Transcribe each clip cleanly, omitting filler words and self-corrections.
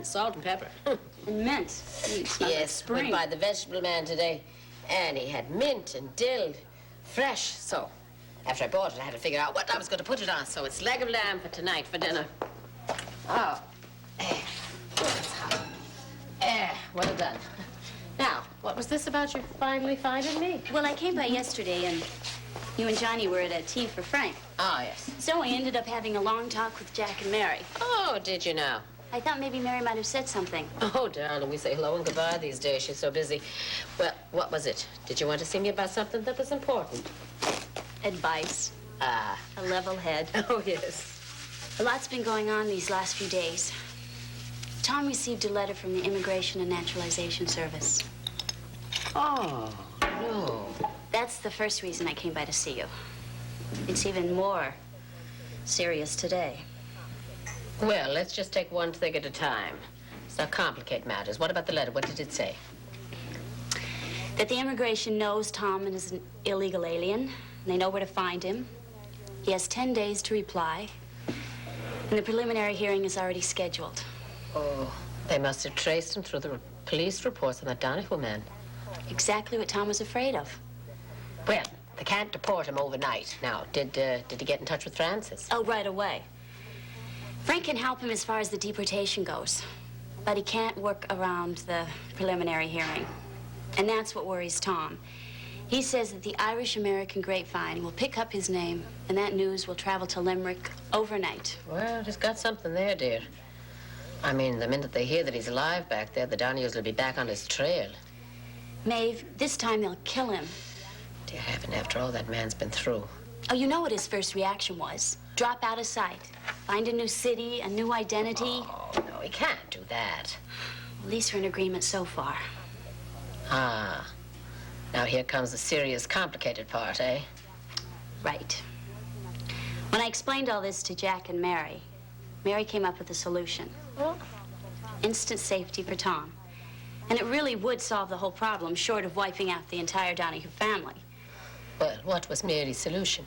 and salt and pepper. And mint. Yes, went by the vegetable man today, and he had mint and dill, fresh. So, after I bought it, I had to figure out what I was going to put it on. So it's leg of lamb for tonight for dinner. Oh, that's hot. Well done. Now, what was this about you finally finding me? Well, I came by yesterday, and you and Johnny were at a tea for Frank. Ah, yes. So I ended up having a long talk with Jack and Mary. Oh, did you now? I thought maybe Mary might have said something. Oh, darling, we say hello and goodbye these days. She's so busy. Well, what was it? Did you want to see me about something that was important? Advice. Ah. A level head. Oh, yes. A lot's been going on these last few days. Tom received a letter from the Immigration and Naturalization Service. Oh, no. That's the first reason I came by to see you. It's even more serious today. Well, let's just take one thing at a time. Let's not complicate matters. What about the letter? What did it say? That the immigration knows Tom is an illegal alien, and they know where to find him. He has 10 days to reply, and the preliminary hearing is already scheduled. Oh, they must have traced him through the police reports on that Donahue man. Exactly what Tom was afraid of. Well, they can't deport him overnight. Now, did he get in touch with Francis? Oh, right away. Frank can help him as far as the deportation goes, but he can't work around the preliminary hearing. And that's what worries Tom. He says that the Irish-American grapevine will pick up his name, and that news will travel to Limerick overnight. Well, he's got something there, dear. I mean, the minute they hear that he's alive back there, the Donahues will be back on his trail. Maeve, this time they'll kill him. Dear heaven, after all that man's been through. Oh, you know what his first reaction was? Drop out of sight. Find a new city, a new identity. Oh, no, he can't do that. At least we're in agreement so far. Ah. Now here comes the serious, complicated part, eh? Right. When I explained all this to Jack and Mary, Mary came up with a solution. Well, instant safety for Tom. And it really would solve the whole problem, short of wiping out the entire Donahue family. well, what was Mary's solution?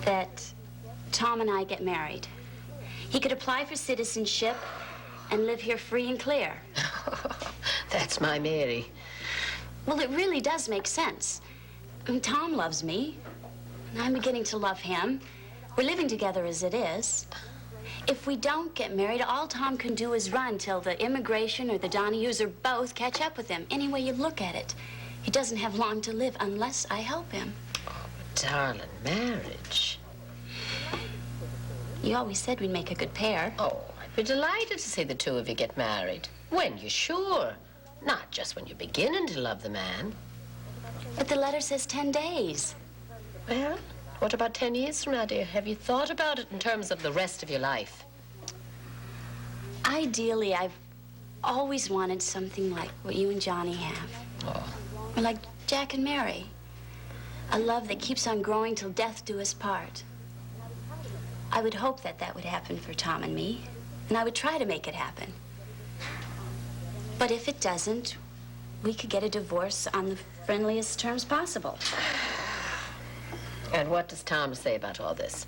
That Tom and I get married. He could apply for citizenship and live here free and clear. That's my Mary. Well, it really does make sense. I mean, Tom loves me, and I'm beginning to love him. We're living together as it is. If we don't get married, all Tom can do is run till the immigration or the Donahues or both catch up with him. Any way you look at it, he doesn't have long to live unless I help him. Oh, but darling, marriage. You always said we'd make a good pair. Oh, I'd be delighted to see the two of you get married. When you're sure. Not just when you're beginning to love the man. But the letter says 10 days. Well, what about 10 years from now, dear? Have you thought about it in terms of the rest of your life? Ideally, I've always wanted something like what you and Johnny have. Oh. Or like Jack and Mary. A love that keeps on growing till death do us part. I would hope that that would happen for Tom and me, and I would try to make it happen. But if it doesn't, we could get a divorce on the friendliest terms possible. And what does Tom say about all this?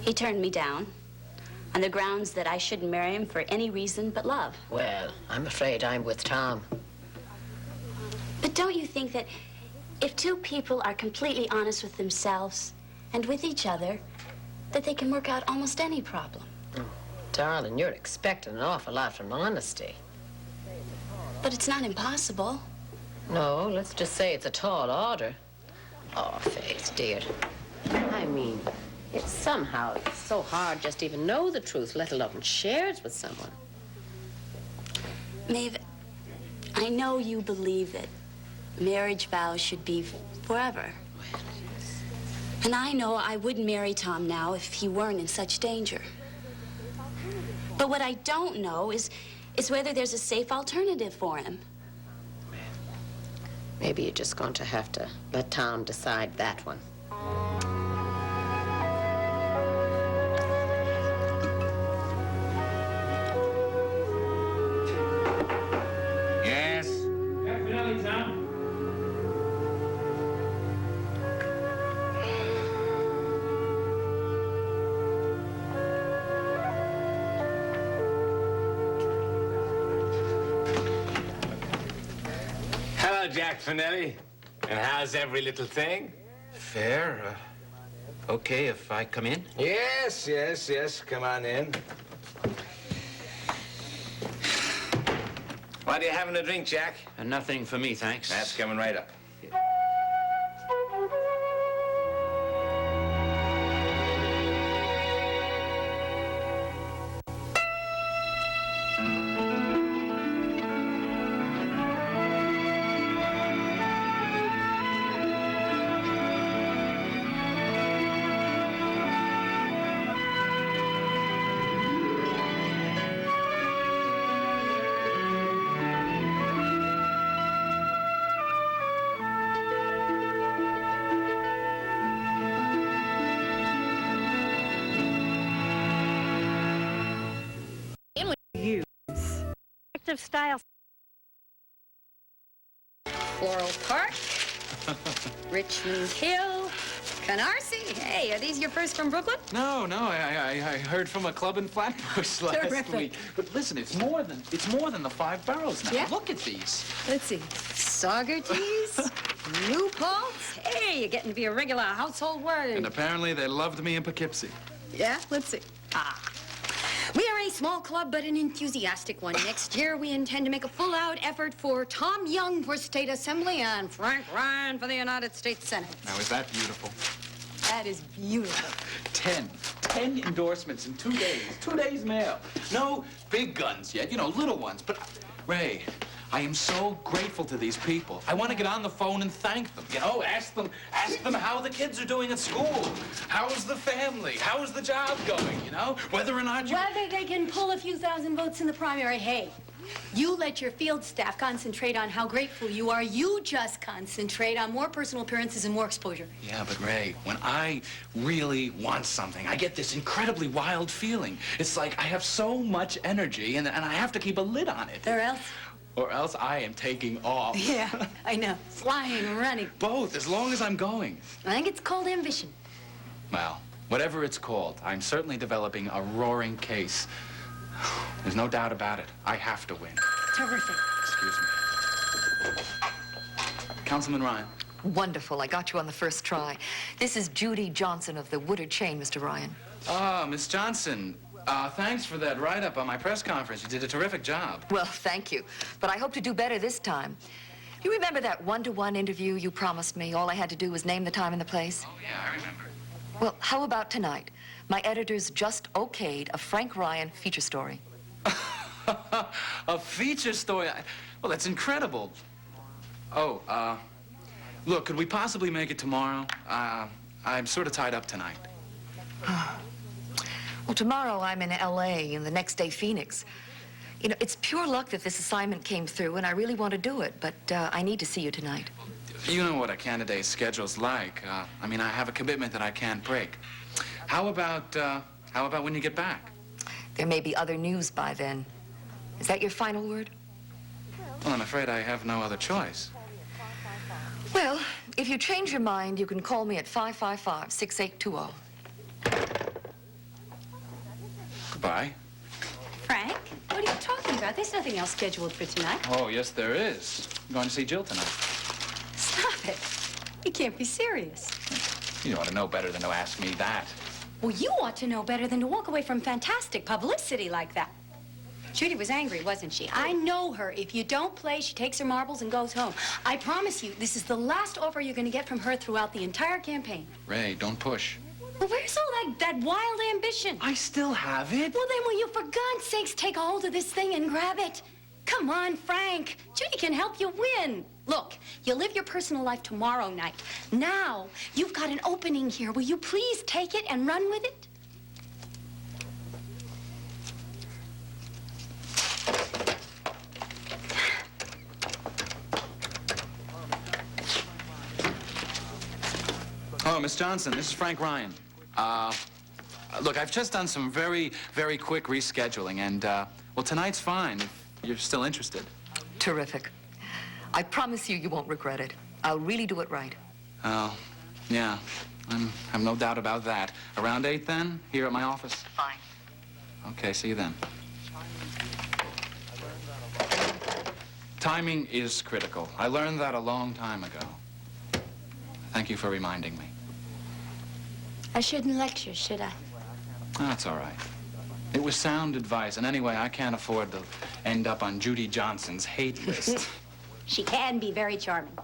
He turned me down on the grounds that I shouldn't marry him for any reason but love. Well, I'm afraid I'm with Tom. But don't you think that if two people are completely honest with themselves and with each other, that they can work out almost any problem? Oh, darling, you're expecting an awful lot from honesty. But it's not impossible. No, let's just say it's a tall order. Oh, Faith, dear. I mean, it's somehow so hard just to even know the truth, let alone share it with someone. Maeve, I know you believe that marriage vows should be forever. And I know I wouldn't marry Tom now if he weren't in such danger. But what I don't know is whether there's a safe alternative for him. Maybe you're just going to have to let Tom decide that one. Yes? Definitely, Tom. Jack Finelli. And how's every little thing? Fair. Okay if I come in? Yes, yes, yes. Come on in. What are you having a drink, Jack? Nothing for me, thanks. That's coming right up. Style. Floral Park, Richmond Hill, Canarsie. Hey, are these your first from Brooklyn? No, I heard from a club in Flatbush last Terrific. week. But listen, it's more than the 5 barrels now. Yeah? Look at these. Let's see. Saugerties, New Paltz. Hey, you're getting to be a regular household word. And apparently they loved me in Poughkeepsie. Yeah, let's see. We are a small club, but an enthusiastic one. Next year, we intend to make a full-out effort for Tom Young for State Assembly and Frank Ryan for the United States Senate. Now, is that beautiful? That is beautiful. 10 endorsements in 2 days. 2 days mail. No big guns yet, you know, little ones. But, Ray, I am so grateful to these people. I want to get on the phone and thank them. You know, ask them how the kids are doing at school. How's the family? How's the job going, you know? Whether or not you... Whether they can pull a few thousand votes in the primary, hey, you let your field staff concentrate on how grateful you are. You just concentrate on more personal appearances and more exposure. Yeah, but Ray, when I really want something, I get this incredibly wild feeling. It's like I have so much energy and I have to keep a lid on it. Or else? Or else I am taking off. Yeah, I know. Flying, running. Both, as long as I'm going. I think it's called ambition. Well, whatever it's called, I'm certainly developing a roaring case. There's no doubt about it. I have to win. Terrific. Excuse me. Councilman Ryan. Wonderful. I got you on the first try. This is Judy Johnson of the Woodard chain, Mr. Ryan. Ah, Miss Johnson. Thanks for that write-up on my press conference. You did a terrific job. Well, thank you. But I hope to do better this time. You remember that one-to-one interview you promised me? All I had to do was name the time and the place? Oh, yeah, I remember. Well, how about tonight? My editors just okayed a Frank Ryan feature story. A feature story? Well, that's incredible. Oh, look, could we possibly make it tomorrow? I'm sort of tied up tonight. Well, tomorrow I'm in L.A. and the next day Phoenix. You know, it's pure luck that this assignment came through, and I really want to do it, but I need to see you tonight. You know what a candidate's schedule's like. I mean, I have a commitment that I can't break. How about when you get back? There may be other news by then. Is that your final word? Well, I'm afraid I have no other choice. Well, if you change your mind, you can call me at 555-6820. Goodbye. Frank, what are you talking about? There's nothing else scheduled for tonight. Oh, yes, there is. I'm going to see Jill tonight. Stop it. You can't be serious. You ought to know better than to ask me that. Well, you ought to know better than to walk away from fantastic publicity like that. Judy was angry, wasn't she? I know her. If you don't play, she takes her marbles and goes home. I promise you, this is the last offer you're going to get from her throughout the entire campaign. Ray, don't push. Well, where's all that wild ambition? I still have it. Well, then will you, for God's sakes, take a hold of this thing and grab it? Come on, Frank. Judy can help you win. Look, you live your personal life tomorrow night. Now, you've got an opening here. Will you please take it and run with it? Oh, Miss Johnson, this is Frank Ryan. Look, I've just done some very, very quick rescheduling, and, well, tonight's fine if you're still interested. Terrific. I promise you, you won't regret it. I'll really do it right. Oh, yeah. I have no doubt about that. Around 8, then, here at my office? Fine. Okay, see you then. Timing is critical. I learned that a long time ago. Thank you for reminding me. I shouldn't lecture, should I? That's all right. It was sound advice, and anyway, I can't afford to end up on Judy Johnson's hate list. She can be very charming.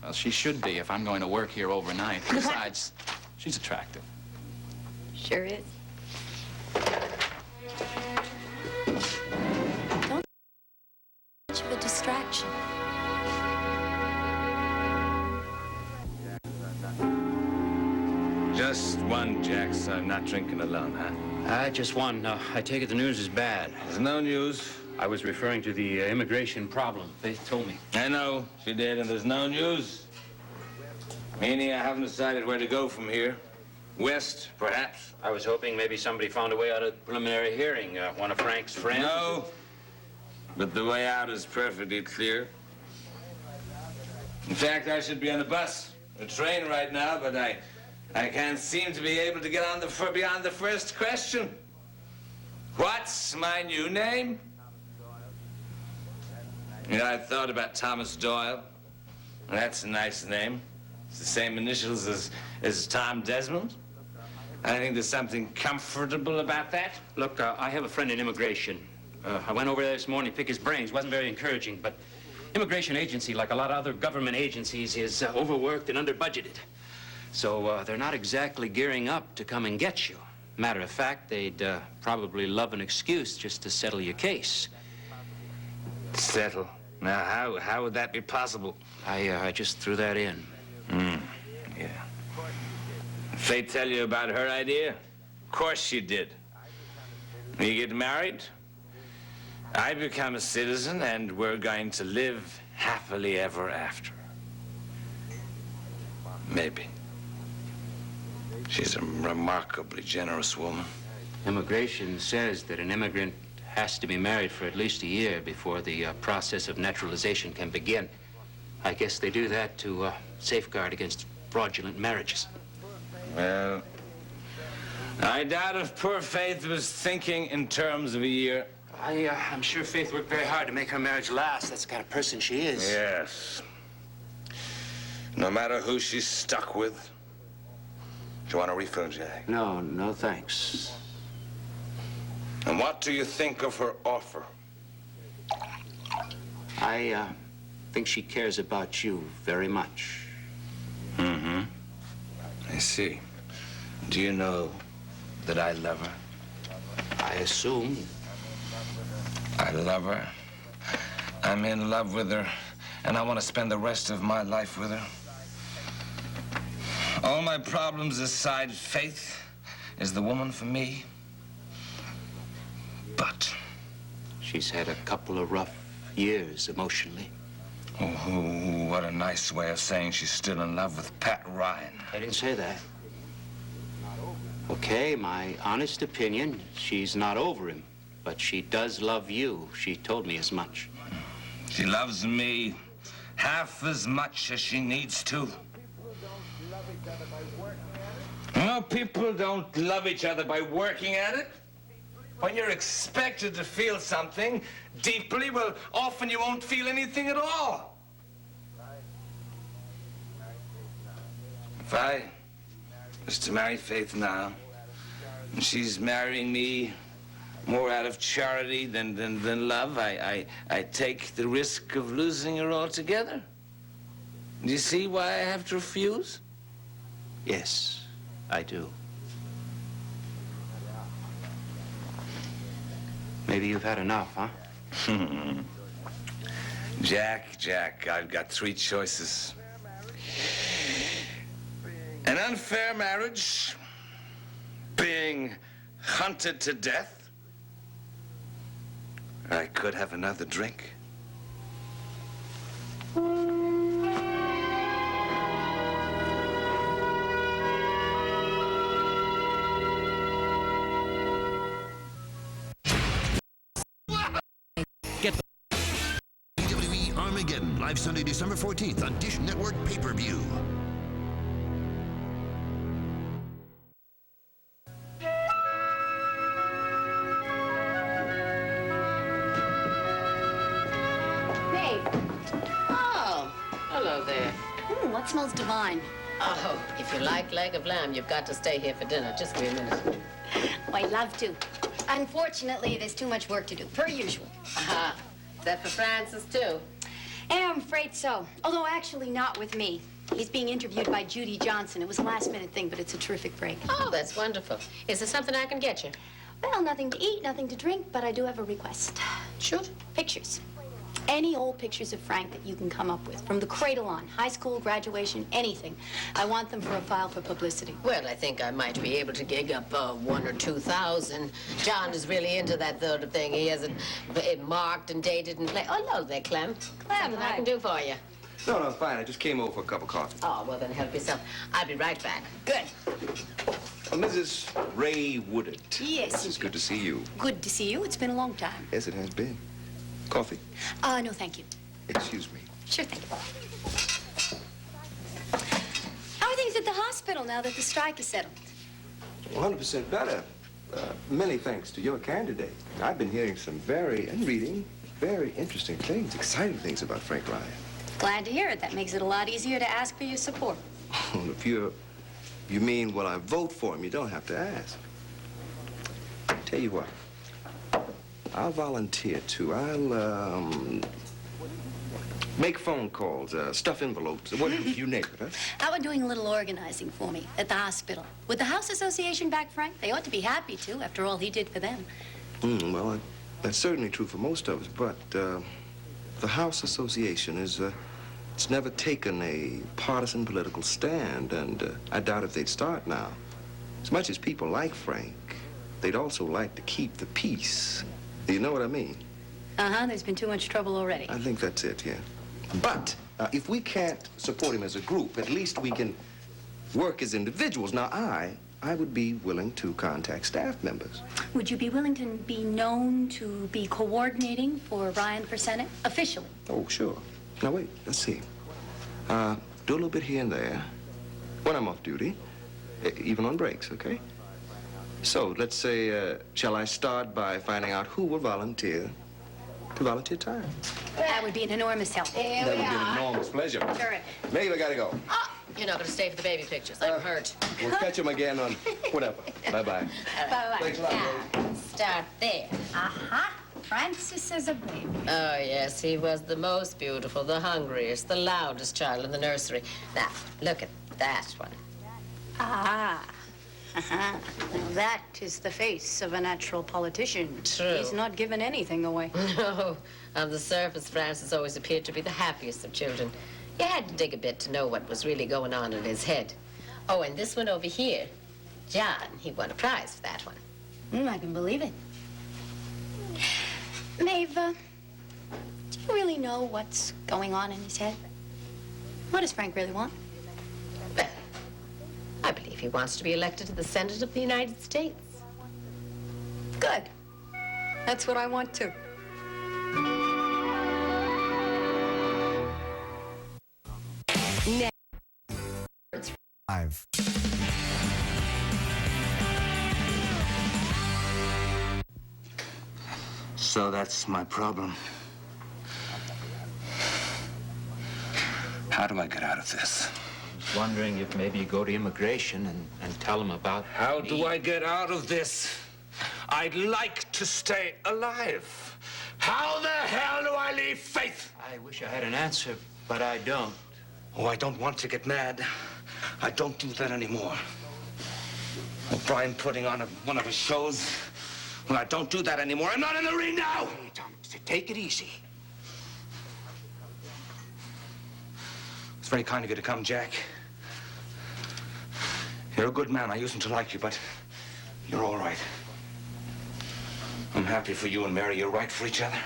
Well, she should be if I'm going to work here overnight. Besides, she's attractive. Sure is. Don't much of a distraction. Just one, Jack, so I'm not drinking alone, huh? Just one. I take it the news is bad. There's no news. I was referring to the immigration problem. They told me. I know, she did, and there's no news. Meaning I haven't decided where to go from here. West, perhaps. I was hoping maybe somebody found a way out of the preliminary hearing. One of Frank's friends. No, but the way out is perfectly clear. In fact, I should be on a bus, a train right now, but I can't seem to be able to get on beyond the first question. What's my new name? You know, I thought about Thomas Doyle. That's a nice name. It's the same initials as Tom Desmond. I think there's something comfortable about that. Look, I have a friend in immigration. I went over there this morning to pick his brains. Wasn't very encouraging, but immigration agency, like a lot of other government agencies, is overworked and under-budgeted. So they're not exactly gearing up to come and get you. Matter of fact, they'd probably love an excuse just to settle your case. Settle. Now, how would that be possible? I just threw that in. Yeah. Fate tell you about her idea? Of course she did. You get married, I become a citizen, and we're going to live happily ever after. Maybe. She's a remarkably generous woman. Immigration says that an immigrant has to be married for at least a year before the process of naturalization can begin. I guess they do that to safeguard against fraudulent marriages. Well, I doubt if poor Faith was thinking in terms of a year. I'm sure Faith worked very hard to make her marriage last. That's the kind of person she is. Yes. No matter who she's stuck with. Do you want a refill, Jack? No, no thanks. And what do you think of her offer? I think she cares about you very much. Mm-hmm. I see. Do you know that I love her? I assume. I love her. I'm in love with her, and I want to spend the rest of my life with her. All my problems aside, Faith is the woman for me. But she's had a couple of rough years emotionally. Oh, what a nice way of saying she's still in love with Pat Ryan. I didn't say that. Okay, my honest opinion, she's not over him, but she does love you. She told me as much. She loves me half as much as she needs to. You know, people don't love each other by working at it. When you're expected to feel something deeply, well, often you won't feel anything at all. If I was to marry Faith now, and she's marrying me more out of charity than love, I take the risk of losing her altogether. Do you see why I have to refuse? Yes, I do. Maybe you've had enough, huh? Jack, I've got three choices. An unfair marriage, being hunted to death, or I could have another drink. WWE Armageddon, live Sunday, December 14th on Dish Network pay-per-view. Hey, Hello there. Ooh, what smells divine? Oh, if you like leg of lamb, you've got to stay here for dinner. Just give me a minute. Oh, I'd love to. Unfortunately, there's too much work to do, per usual. Aha. Is that for Francis, too? I'm afraid so. Although, actually, not with me. He's being interviewed by Judy Johnson. It was a last-minute thing, but it's a terrific break. Oh, that's wonderful. Is there something I can get you? Well, nothing to eat, nothing to drink, but I do have a request. Shoot. Pictures. Any old pictures of Frank that you can come up with, from the cradle on, high school, graduation, anything. I want them for a file for publicity. Well, I think I might be able to gig up 1,000 or 2,000. John is really into that sort of thing. He has it marked and dated and play. Oh, hello there, Clem. Something I can do for you. No, no, fine. I just came over for a cup of coffee. Oh, well, then help yourself. I'll be right back. Good. Mrs. Ray Woodard. Yes. It's good to see you. Good to see you. It's been a long time. Yes, it has been. Coffee? No, thank you. Excuse me. Sure thing. How are things at the hospital now that the strike is settled? 100% better. Many thanks to your candidate. I've been hearing some and reading very interesting things, exciting things about Frank Ryan. Glad to hear it. That makes it a lot easier to ask for your support. If you mean, will I vote for him, you don't have to ask. Tell you what. I'll volunteer, too. I'll, make phone calls, stuff envelopes, whatever, you name it, huh? How about doing a little organizing for me at the hospital? Would the House Association back Frank? They ought to be happy to, after all he did for them. Well, that's certainly true for most of us, but, the House Association is, it's never taken a partisan political stand, and, I doubt if they'd start now. As much as people like Frank, they'd also like to keep the peace. Do you know what I mean? Uh-huh, there's been too much trouble already. I think that's it, yeah. But if we can't support him as a group, at least we can work as individuals. Now, I would be willing to contact staff members. Would you be willing to be known to be coordinating for Ryan for Senate, officially? Oh, sure. Now, wait, let's see. Do a little bit here and there when I'm off duty, even on breaks, okay? So, let's say, shall I start by finding out who will volunteer to volunteer time? That would be an enormous help. That would be an enormous pleasure. Terrific. Maeve, I gotta go. Oh, you're not going to stay for the baby pictures. I'm hurt. We'll catch him again on whatever. Bye-bye. Bye-bye. Thanks a lot, Maeve. Start there. Aha. Francis as a baby. Oh, yes, he was the most beautiful, the hungriest, the loudest child in the nursery. Now, look at that one. Ah. Now that is the face of a natural politician. True. He's not given anything away. No, on the surface, Francis always appeared to be the happiest of children. You had to dig a bit to know what was really going on in his head. Oh, and this one over here, John, he won a prize for that one. I can believe it. Maeve, do you really know what's going on in his head? What does Frank really want? Well, I believe he wants to be elected to the Senate of the United States. Good. That's what I want, too. Live. So that's my problem. How do I get out of this? Wondering if maybe you go to immigration and tell them about How me. do I get out of this? I'd like to stay alive. How the hell do I leave Faith? I wish I had an answer, but I don't. Oh, I don't want to get mad. I don't do that anymore. O'Brien putting on one of his shows. Well, I don't do that anymore. I'm not in the ring now. Hey, Tom, take it easy. It's very kind of you to come, Jack. You're a good man. I used to like you, but you're all right. I'm happy for you and Mary. You're right for each other.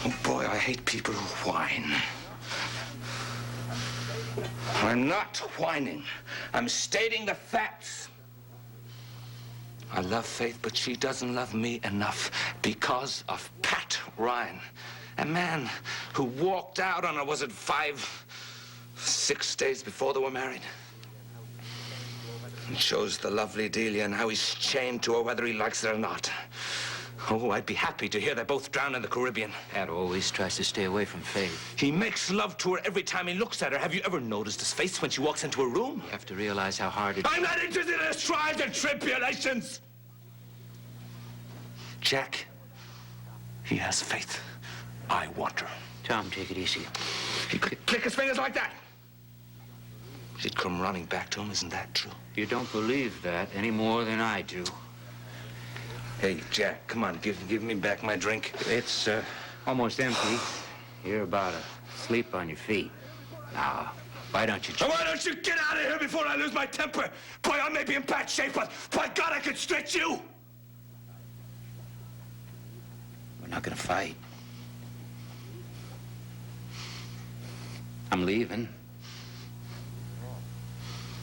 Oh, boy, I hate people who whine. I'm not whining. I'm stating the facts. I love Faith, but she doesn't love me enough because of Pat Ryan. A man who walked out on her, was it 6 days before they were married? And shows the lovely Delia and how he's chained to her whether he likes it or not. Oh, I'd be happy to hear they're both drowned in the Caribbean. Pat always tries to stay away from Faith. He makes love to her every time he looks at her. Have you ever noticed his face when she walks into a room? You have to realize how hard it... I'm not interested in his trials and tribulations! Jack, he has faith. I want her. Tom, take it easy. He could click his fingers like that. She'd come running back to him, isn't that true? You don't believe that any more than I do. Hey, Jack, come on, give me back my drink. It's almost empty. You're about to sleep on your feet. Now, why don't you... Why don't you get out of here before I lose my temper? Boy, I may be in bad shape, but by God, I could stretch you! We're not gonna fight. I'm leaving.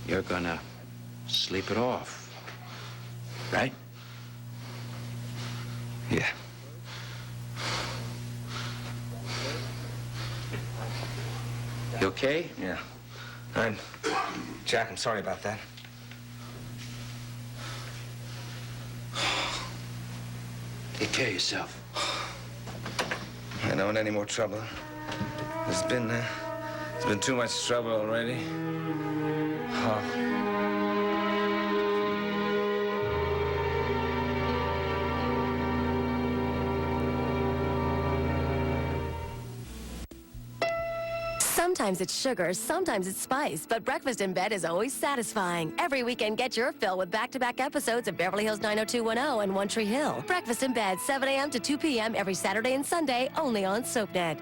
You're gonna sleep it off, right? Yeah. You okay? Yeah. Jack, I'm sorry about that. Take care of yourself. I don't want any more trouble. There's been too much trouble already. Oh. Sometimes it's sugar, sometimes it's spice, but breakfast in bed is always satisfying. Every weekend, get your fill with back-to-back episodes of Beverly Hills 90210 and One Tree Hill. Breakfast in bed, 7 a.m. to 2 p.m. every Saturday and Sunday, only on SoapNet.